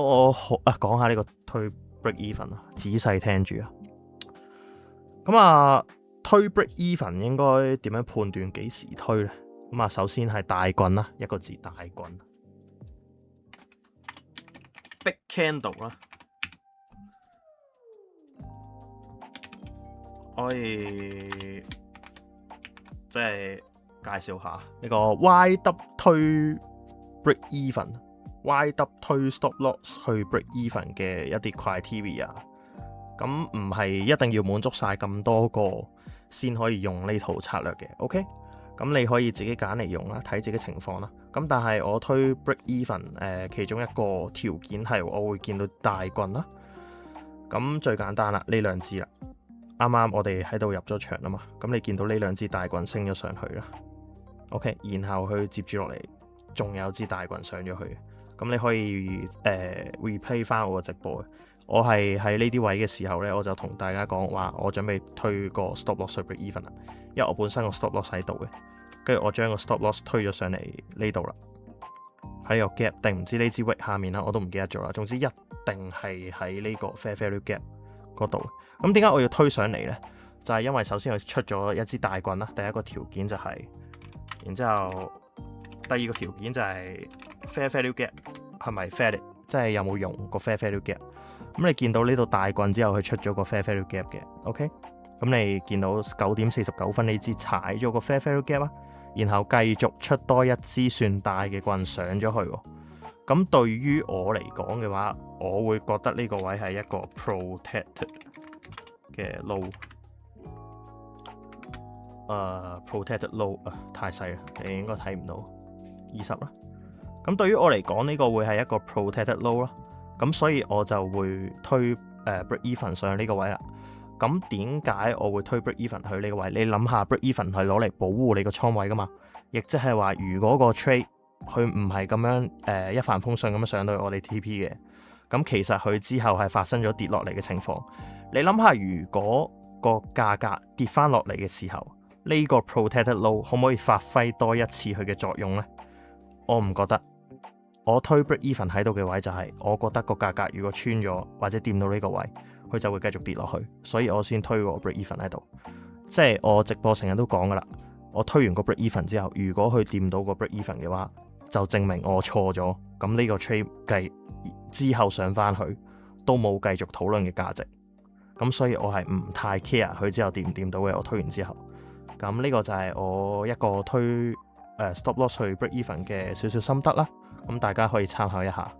我講下呢個推 break even 啊，仔細聽住啊。咁啊，推 break even 應該點樣判斷幾時推呢？咁啊，首先係大棍啦，一個字大棍。Big candle 啦，可以即係介紹下呢個 YW 推 break even。YW 推 stop loss 去 break even 嘅一啲 criteria， 咁唔係一定要滿足晒咁多個先可以用呢套策略嘅 ，OK？ 咁你可以自己揀嚟用啦，睇自己情況啦。咁但係我推 break even 其中一個條件係我會見到大棍啦。咁最簡單啦，呢兩支啦，啱啱我哋喺度入咗場啦嘛，咁你見到呢兩支大棍升咗上去啦，OK？ 然後佢接住落嚟，仲有支大棍上咗去。咁你可以replay 翻我個直播嘅，我係喺呢啲位嘅時候咧，我就同大家講話，我準備推個 stop loss break even 啦，因為我本身個 stop loss 喺度嘅，跟住我將個 stop loss 推咗上嚟呢度啦，喺呢個 gap 定唔知呢支 wick 下面啦，我都唔記得咗啦。總之一定係喺呢個 fair value gap 嗰度。咁點解我要推上嚟咧？就係因為首先佢出咗一支大棍啦，第一個條件就係，然之後第二個條件就係 fair value gap 係咪 fair， 即係有冇用個 fair value gap。咁你見到呢度大棍之後，佢出咗個 fair value gap 嘅 ，OK？ 咁你見到9:49呢支踩咗個 fair value gap 啊，然後繼續出多一支算大嘅棍上咗去喎。咁對於我嚟講嘅話，我會覺得呢個位係一個 protected 嘅 low。protected low 太細啦，你應該睇唔到20啦。咁對於我嚟講，呢個會係一個 protected low 啦。咁所以我就會推break even 上呢個位啦。咁點解我會推 break even 去呢個位？你諗下 break even 係攞嚟保護你個倉位噶嘛？亦即係話，如果個 trade 佢唔係咁樣一帆風順咁樣上到我哋 TP 嘅，咁其實佢之後係發生咗跌落嚟嘅情況。你諗下，如果個價格跌翻落嚟嘅時候，呢個 protected low 可唔可以發揮多一次佢嘅作用呢？我唔覺得。我推 break even 喺度嘅位就係，我覺得個價格如果穿咗或者掂到呢個位，佢就會繼續跌落去，所以我先推個 break even 喺度。即係我直播成日都講噶啦，我推完個 break even 之後，如果佢掂到個 break even 嘅話，就證明我錯咗。咁呢個 trade 計之後上翻去都冇繼續討論嘅價值。咁所以我係唔太 care 佢之後掂唔掂到嘅。我推完之後，咁呢個就係我一個推stop loss 去 break even 嘅少少心得啦。咁大家可以參考一下。